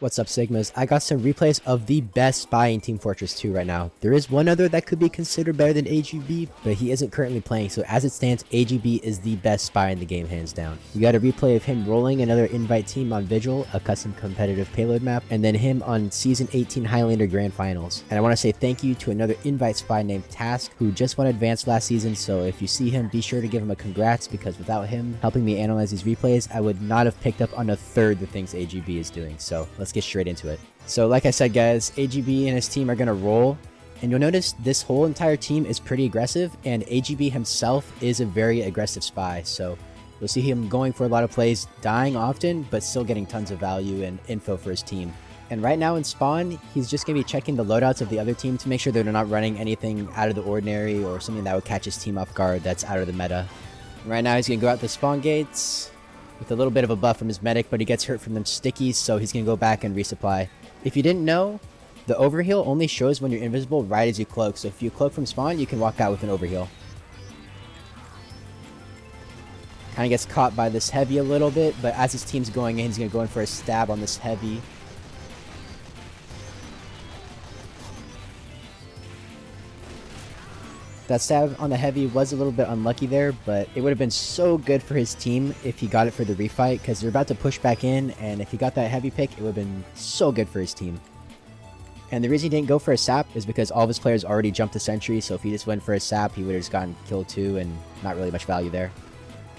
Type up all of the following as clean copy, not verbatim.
What's up, Sigmas? I got some replays of the best spy in Team Fortress 2 right now. There is one other that could be considered better than AGB, but he isn't currently playing, so as it stands, AGB is the best spy in the game, hands down. We got a replay of him rolling another invite team on Vigil, a custom competitive payload map, and then him on Season 18 Highlander Grand Finals. And I want to say thank you to another invite spy named Task, who just won Advanced last season, so if you see him, be sure to give him a congrats, because without him helping me analyze these replays, I would not have picked up on a third the things AGB is doing, so let's get straight into it. So like I said, guys, AGB and his team are going to roll, and you'll notice this whole entire team is pretty aggressive, and AGB himself is a very aggressive spy, so you'll see him going for a lot of plays, dying often, but still getting tons of value and info for his team. And right now in spawn, he's just going to be checking the loadouts of the other team to make sure they're not running anything out of the ordinary or something that would catch his team off guard that's out of the meta. Right now he's going to go out the spawn gates with a little bit of a buff from his medic, but he gets hurt from them stickies, so he's going to go back and resupply. If you didn't know, the overheal only shows when you're invisible right as you cloak, so if you cloak from spawn, you can walk out with an overheal. Kind of gets caught by this heavy a little bit, but as his team's going in, he's going to go in for a stab on this heavy. That stab on the heavy was a little bit unlucky there, but it would have been so good for his team if he got it for the refight, because they're about to push back in, and if he got that heavy pick, it would have been so good for his team. And the reason he didn't go for a sap is because all of his players already jumped the sentry, so if he just went for a sap, he would have just gotten killed too, and not really much value there.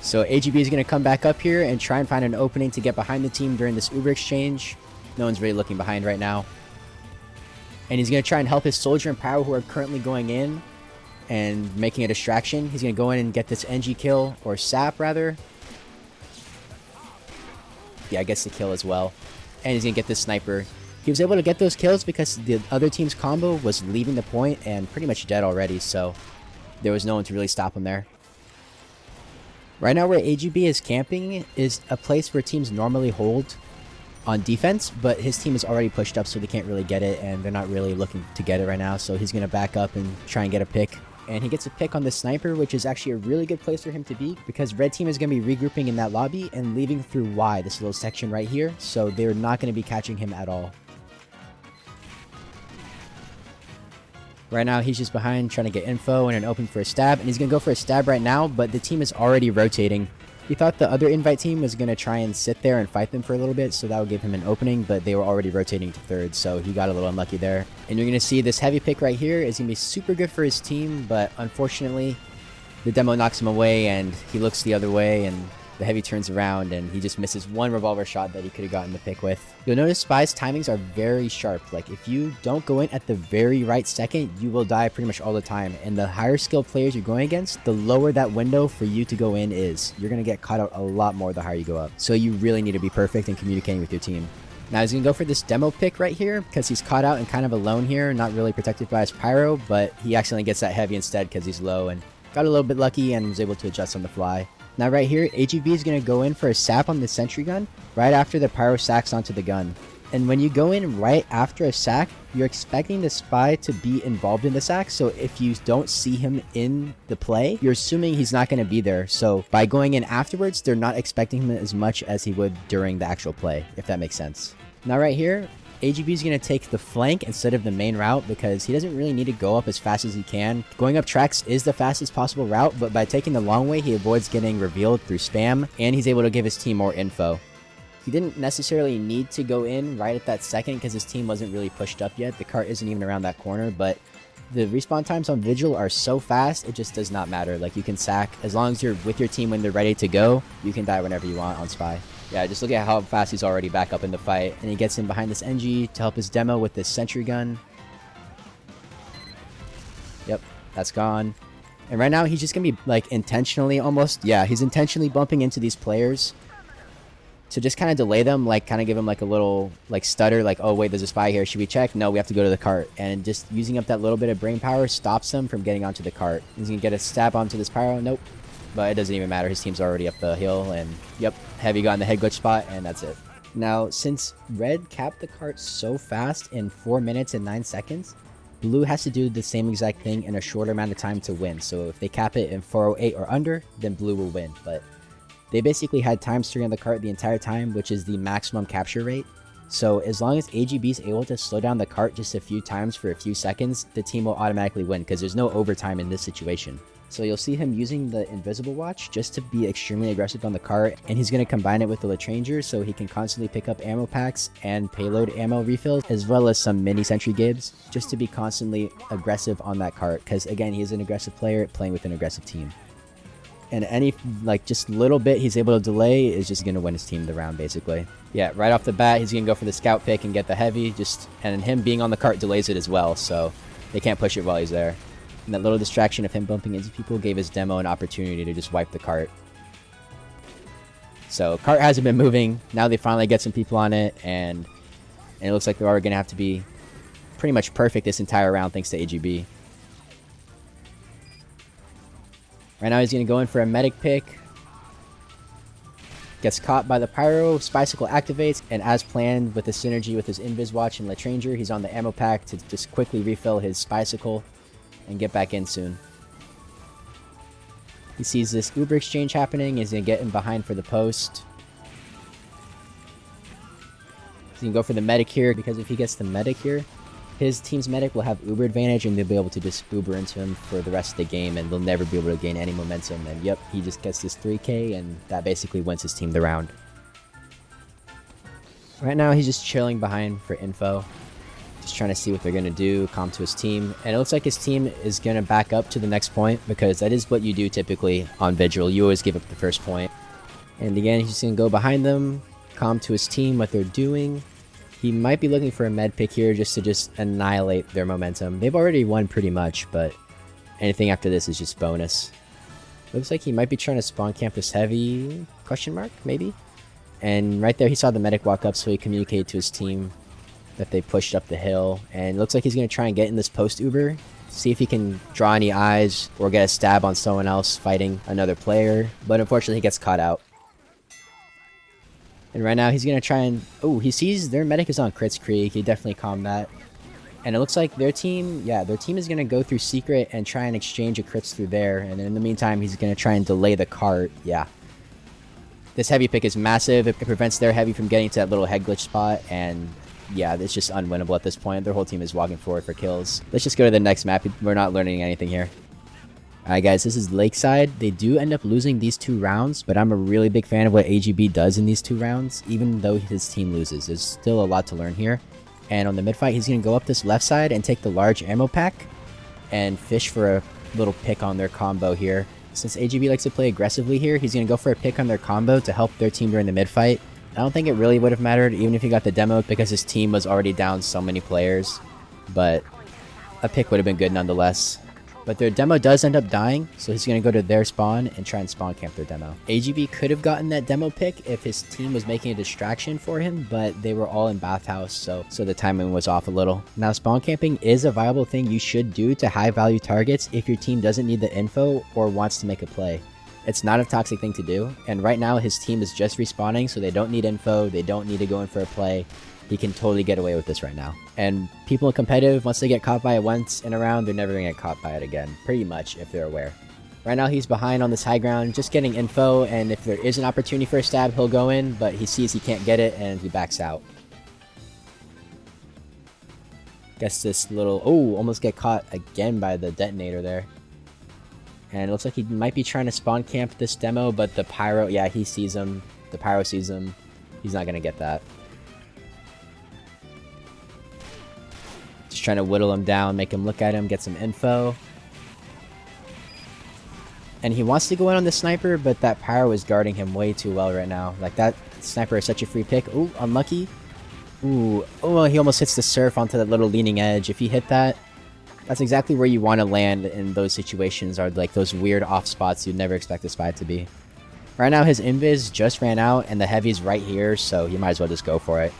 So AGB is going to come back up here and try and find an opening to get behind the team during this Uber exchange. No one's really looking behind right now. And he's going to try and help his soldier and pyro who are currently going in and making a distraction. He's going to go in and get this NG kill, or sap rather. Yeah, gets the kill as well. And he's going to get this sniper. He was able to get those kills because the other team's combo was leaving the point and pretty much dead already, so there was no one to really stop him there. Right now where AGB is camping is a place where teams normally hold on defense, but his team is already pushed up, so they can't really get it, and they're not really looking to get it right now, so he's going to back up and try and get a pick. And he gets a pick on the sniper, which is actually a really good place for him to be, because red team is going to be regrouping in that lobby and leaving through Y, this little section right here, so they're not going to be catching him at all. Right now he's just behind trying to get info and an open for a stab, and he's going to go for a stab right now, but the team is already rotating. He thought the other invite team was going to try and sit there and fight them for a little bit, so that would give him an opening, but they were already rotating to third, so he got a little unlucky there. And you're going to see this heavy pick right here is going to be super good for his team, but unfortunately, the demo knocks him away, and he looks the other way, and the heavy turns around, and he just misses one revolver shot that he could have gotten the pick with. You'll notice Spy's timings are very sharp. Like, if you don't go in at the very right second, you will die pretty much all the time. And the higher skill players you're going against, the lower that window for you to go in is. You're going to get caught out a lot more the higher you go up. So you really need to be perfect in communicating with your team. Now he's going to go for this demo pick right here because he's caught out and kind of alone here, not really protected by his pyro, but he accidentally gets that heavy instead because he's low and got a little bit lucky and was able to adjust on the fly. Now right here, AGB is going to go in for a sap on the sentry gun right after the pyro sacks onto the gun. And when you go in right after a sack, you're expecting the spy to be involved in the sack, so if you don't see him in the play, you're assuming he's not going to be there. So by going in afterwards, they're not expecting him as much as he would during the actual play, if that makes sense. Now right here, AGB is going to take the flank instead of the main route because he doesn't really need to go up as fast as he can. Going up tracks is the fastest possible route, but by taking the long way, he avoids getting revealed through spam, and he's able to give his team more info. He didn't necessarily need to go in right at that second because his team wasn't really pushed up yet. The cart isn't even around that corner, but the respawn times on Vigil are so fast, it just does not matter. Like, you can sack. As long as you're with your team when they're ready to go, you can die whenever you want on Spy. Yeah, just look at how fast he's already back up in the fight. And he gets in behind this NG to help his demo with this sentry gun. Yep, that's gone. And right now, he's just going to be, like, intentionally almost. Yeah, he's intentionally bumping into these players to just kind of delay them, like, kind of give them, like, a little, like, stutter, like, oh, wait, there's a spy here. Should we check? No, we have to go to the cart. And just using up that little bit of brain power stops them from getting onto the cart. He's going to get a stab onto this pyro. Nope. But it doesn't even matter. His team's already up the hill, and yep, heavy got in the head glitch spot, and that's it. Now, since red capped the cart so fast in 4 minutes and 9 seconds, blue has to do the same exact thing in a shorter amount of time to win. So if they cap it in 4:08 or under, then blue will win. But they basically had ×3 on the cart the entire time, which is the maximum capture rate. So as long as AGB is able to slow down the cart just a few times for a few seconds, the team will automatically win because there's no overtime in this situation. So you'll see him using the invisible watch just to be extremely aggressive on the cart, and he's going to combine it with the Latranger so he can constantly pick up ammo packs and payload ammo refills, as well as some mini sentry gibs, just to be constantly aggressive on that cart, because again, he's an aggressive player playing with an aggressive team. And any, like, just little bit he's able to delay is just going to win his team the round, basically. Yeah, right off the bat, he's going to go for the scout pick and get the heavy, and him being on the cart delays it as well, so they can't push it while he's there. And that little distraction of him bumping into people gave his demo an opportunity to just wipe the cart. So cart hasn't been moving. Now they finally get some people on it, and it looks like they're already going to have to be pretty much perfect this entire round thanks to AGB. Right now he's going to go in for a medic pick. Gets caught by the pyro, Spicicle activates, and as planned with the synergy with his Invis Watch and Latranger, he's on the ammo pack to just quickly refill his Spicicle and get back in soon. He sees this Uber exchange happening. He's going to get in behind for the post. He's going to go for the medic here, because if he gets the medic here, his team's medic will have Uber advantage and they'll be able to just Uber into him for the rest of the game, and they'll never be able to gain any momentum. And yep, he just gets this 3k, and that basically wins his team the round. Right now he's just chilling behind for info. Just trying to see what they're going to do, calm to his team. And it looks like his team is going to back up to the next point, because that is what you do typically on Vigil. You always give up the first point. And again, he's just going to go behind them, calm to his team what they're doing. He might be looking for a med pick here just to annihilate their momentum. They've already won pretty much, but anything after this is just bonus. Looks like he might be trying to spawn camp this heavy, question mark, maybe? And right there he saw the medic walk up, so he communicated to his team that they pushed up the hill, and it looks like he's going to try and get in this post Uber, see if he can draw any eyes or get a stab on someone else fighting another player, but unfortunately he gets caught out. And right now he's going to try and, oh, he sees their medic is on Crits Creek. He definitely calmed that. And it looks like their team, yeah, their team is going to go through secret and try and exchange a crits through there, and then in the meantime he's going to try and delay the cart. Yeah, this heavy pick is massive. It prevents their heavy from getting to that little head glitch spot, and yeah, it's just unwinnable at this point. Their whole team is walking forward for kills. Let's just go to the next map. We're not learning anything here. Alright guys, this is Lakeside. They do end up losing these 2 rounds, but I'm a really big fan of what AGB does in these 2 rounds, even though his team loses. There's still a lot to learn here. And on the mid fight, he's going to go up this left side and take the large ammo pack and fish for a little pick on their combo here. Since AGB likes to play aggressively here, he's going to go for a pick on their combo to help their team during the mid fight. I don't think it really would have mattered even if he got the demo, because his team was already down so many players, but a pick would have been good nonetheless. But their demo does end up dying, so he's going to go to their spawn and try and spawn camp their demo. AGB could have gotten that demo pick if his team was making a distraction for him, but they were all in bathhouse, so the timing was off a little. Now, spawn camping is a viable thing you should do to high value targets if your team doesn't need the info or wants to make a play. It's not a toxic thing to do, and right now his team is just respawning, so they don't need info, they don't need to go in for a play. He can totally get away with this right now. And people in competitive, once they get caught by it once in a round, they're never going to get caught by it again, pretty much, if they're aware. Right now he's behind on this high ground, just getting info, and if there is an opportunity for a stab, he'll go in, but he sees he can't get it, and he backs out. Guess this little, oh, almost get caught again by the detonator there. And it looks like he might be trying to spawn camp this demo, but the pyro, yeah, he sees him. The pyro sees him. He's not going to get that. Just trying to whittle him down, make him look at him, get some info. And he wants to go in on the sniper, but that pyro is guarding him way too well right now. Like, that sniper is such a free pick. Ooh, unlucky. Ooh, oh, he almost hits the surf onto that little leaning edge. If he hit that, that's exactly where you want to land in those situations, are like those weird off spots you'd never expect a spy to be. Right now his invis just ran out and the heavy's right here, so he might as well just go for it.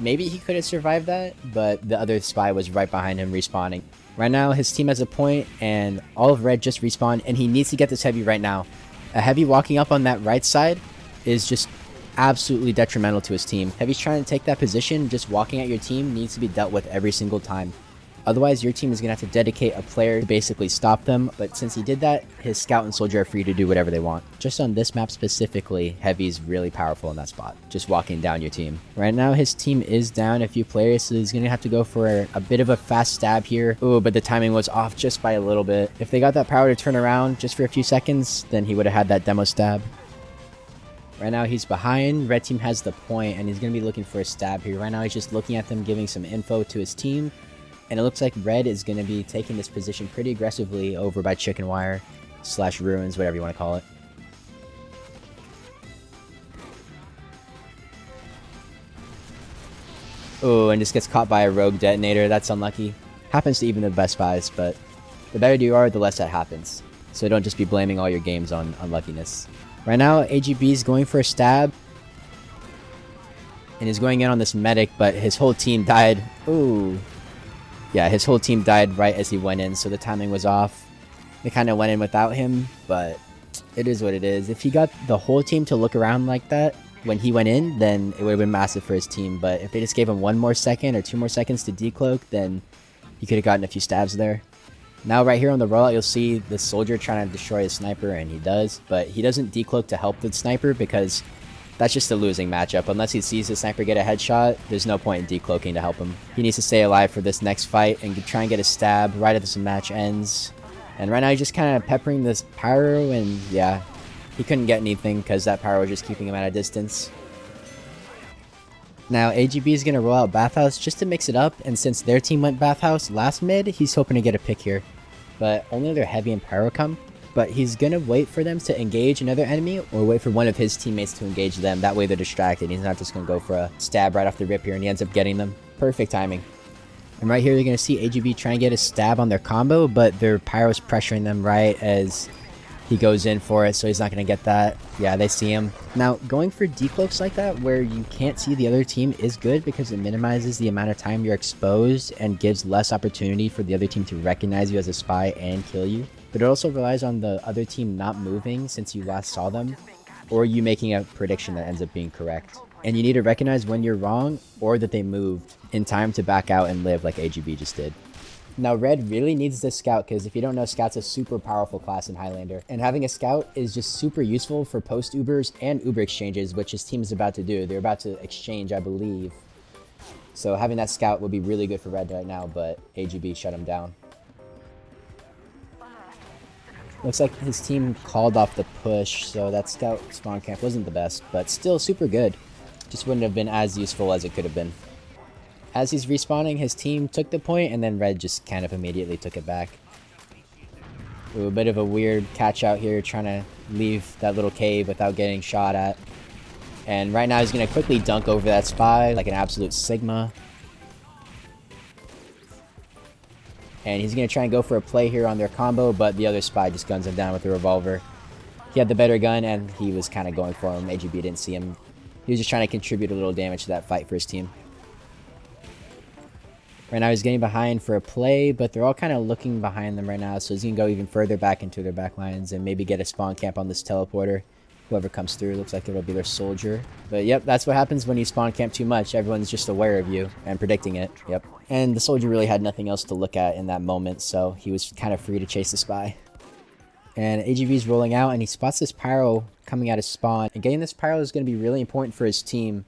Maybe he could have survived that, but the other spy was right behind him respawning. Right now his team has a point and all of red just respawned, and he needs to get this heavy right now. A heavy walking up on that right side is just absolutely detrimental to his team. Heavy's trying to take that position, just walking at your team needs to be dealt with every single time. Otherwise, your team is going to have to dedicate a player to basically stop them. But since he did that, his scout and soldier are free to do whatever they want. Just on this map specifically, Heavy's really powerful in that spot, just walking down your team. Right now, his team is down a few players, so he's going to have to go for a bit of a fast stab here. Ooh, but the timing was off just by a little bit. If they got that power to turn around just for a few seconds, then he would have had that demo stab. Right now he's behind, red team has the point, and he's going to be looking for a stab here. Right now he's just looking at them, giving some info to his team, and it looks like red is going to be taking this position pretty aggressively over by chicken wire / ruins, whatever you want to call it. Oh, and just gets caught by a rogue detonator. That's unlucky. Happens to even the best spies, but the better you are, the less that happens. So don't just be blaming all your games on unluckiness. Right now, AGB is going for a stab. And is going in on this medic, but his whole team died. Ooh. Yeah, his whole team died right as he went in, so the timing was off. They kind of went in without him, but it is what it is. If he got the whole team to look around like that when he went in, then it would have been massive for his team. But if they just gave him 1 more second or 2 more seconds to decloak, then he could have gotten a few stabs there. Now right here on the rollout, you'll see the soldier trying to destroy the sniper, and he does. But he doesn't decloak to help the sniper because that's just a losing matchup. Unless he sees the sniper get a headshot, there's no point in decloaking to help him. He needs to stay alive for this next fight and try and get a stab right as the match ends. And right now he's just kind of peppering this pyro, and yeah, he couldn't get anything because that pyro was just keeping him at a distance. Now AGB is going to roll out bathhouse just to mix it up, and since their team went bathhouse last mid, he's hoping to get a pick here. But only their heavy and pyro come. But he's going to wait for them to engage another enemy, or wait for one of his teammates to engage them. That way they're distracted. He's not just going to go for a stab right off the rip here, and he ends up getting them. Perfect timing. And right here you're going to see AGB trying to get a stab on their combo, but their pyro's pressuring them right as he goes in for it, so he's not going to get that. Yeah, they see him. Now, going for decloaks like that, where you can't see the other team, is good because it minimizes the amount of time you're exposed and gives less opportunity for the other team to recognize you as a spy and kill you. But it also relies on the other team not moving since you last saw them, or you making a prediction that ends up being correct. And you need to recognize when you're wrong, or that they moved in time to back out and live like AGB just did. Now, red really needs this scout because if you don't know, scout's a super powerful class in Highlander. And having a scout is just super useful for post-Ubers and Uber exchanges, which his team is about to do. They're about to exchange, I believe. So having that scout would be really good for red right now, but AGB shut him down. Looks like his team called off the push, so that scout spawn camp wasn't the best, but still super good. Just wouldn't have been as useful as it could have been. As he's respawning, his team took the point, and then red just kind of immediately took it back. Ooh, a bit of a weird catch out here, trying to leave that little cave without getting shot at. And right now he's going to quickly dunk over that spy like an absolute Sigma. And he's going to try and go for a play here on their combo, but the other spy just guns him down with a revolver. He had the better gun, and he was kind of going for him. AGB didn't see him. He was just trying to contribute a little damage to that fight for his team. Right now he's getting behind for a play, but they're all kind of looking behind them right now, so he's going to go even further back into their back lines and maybe get a spawn camp on this teleporter. Whoever comes through, looks like it'll be their soldier. But yep, that's what happens when you spawn camp too much. Everyone's just aware of you and predicting it. Yep. And the soldier really had nothing else to look at in that moment, so he was kind of free to chase the spy. And AGV's rolling out, and he spots this pyro coming out of spawn. And getting this pyro is going to be really important for his team.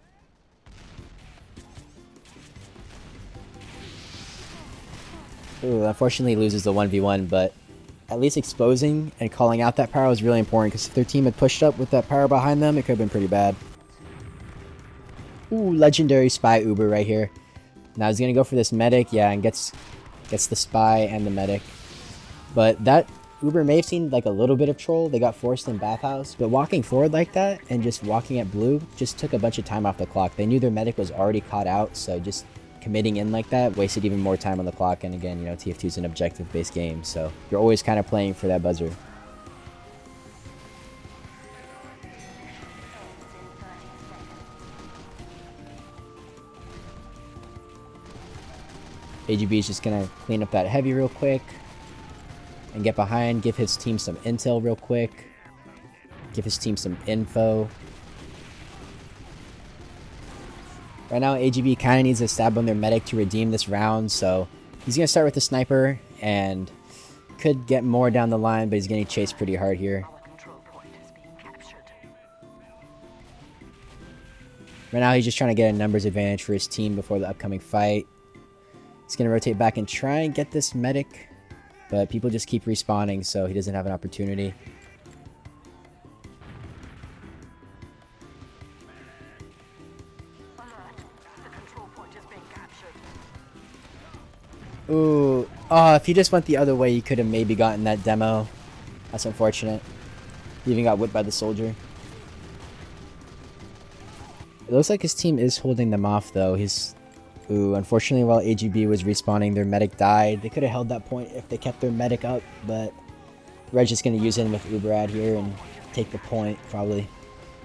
Ooh, unfortunately he loses the 1v1, but at least exposing and calling out that pyro is really important, because if their team had pushed up with that pyro behind them, it could have been pretty bad. Ooh, legendary spy Uber right here. Now he's going to go for this medic, yeah, and gets the spy and the medic. But that Uber may have seen like a little bit of troll. They got forced in bathhouse, but walking forward like that and just walking at blue just took a bunch of time off the clock. They knew their medic was already caught out, so just committing in like that wasted even more time on the clock. And again, you know, TF2 is an objective-based game, so you're always kind of playing for that buzzer. AGB is just gonna clean up that heavy real quick and get behind, give his team some intel real quick, give his team some info. Right now, AGB kind of needs a stab on their medic to redeem this round, so He's going to start with the sniper and could get more down the line, but he's getting chased pretty hard here. Right now, he's just trying to get a numbers advantage for his team before the upcoming fight. He's going to rotate back and try and get this medic, but people just keep respawning, so he doesn't have an opportunity. Ooh, oh, if he just went the other way, he could have maybe gotten that demo. That's unfortunate. He even got whipped by the soldier. It looks like his team is holding them off, though. Ooh, unfortunately, while AGB was respawning, their medic died. They could have held that point if they kept their medic up, but Red's just going to use him with Uberad here and take the point, probably.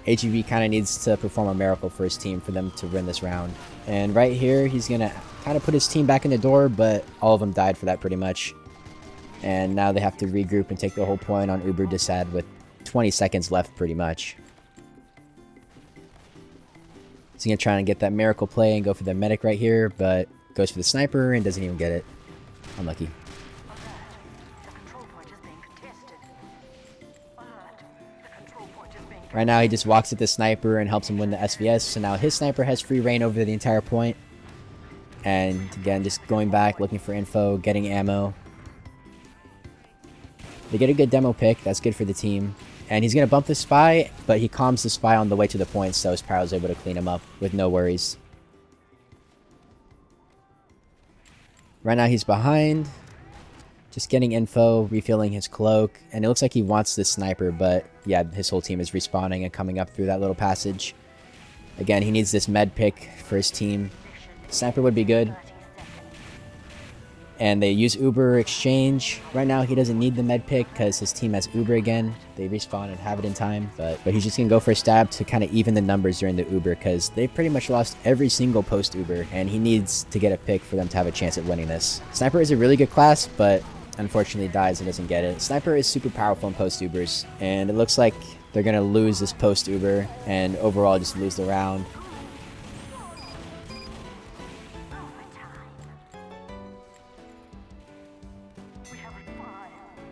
AGB kind of needs to perform a miracle for his team for them to win this round. And right here, he's going to kind of put his team back in the door, but all of them died for that pretty much. And now they have to regroup and take the whole point on Uber Desad with 20 seconds left pretty much. He's going to try and get that miracle play and go for the medic right here, but goes for the sniper and doesn't even get it. Unlucky. Right now he just walks at the sniper and helps him win the SVS, so now his sniper has free reign over the entire point. And again, just going back, looking for info, getting ammo. They get a good demo pick, that's good for the team. And he's going to bump the spy, but he calms the spy on the way to the point, so his power is able to clean him up with no worries. Right now he's behind, just getting info, refilling his cloak, and it looks like he wants this sniper, but yeah, his whole team is respawning and coming up through that little passage. Again, he needs this med pick for his team. Sniper would be good. And they use Uber exchange. Right now he doesn't need the med pick because his team has Uber again. They respawn and have it in time, but he's just gonna go for a stab to kind of even the numbers during the Uber because they pretty much lost every single post Uber, and he needs to get a pick for them to have a chance at winning this. Sniper is a really good class, but unfortunately dies and doesn't get it. Sniper is super powerful in post Ubers, and it looks like they're gonna lose this post Uber and overall just lose the round.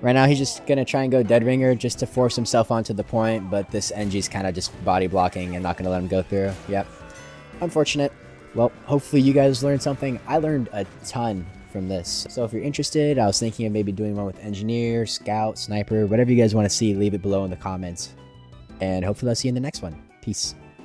Right now, he's just going to try and go Dead Ringer just to force himself onto the point, but this NG's kind of just body blocking and not going to let him go through. Yep. Unfortunate. Well, hopefully you guys learned something. I learned a ton from this. So if you're interested, I was thinking of maybe doing one with Engineer, Scout, Sniper, whatever you guys want to see, leave it below in the comments. And hopefully I'll see you in the next one. Peace.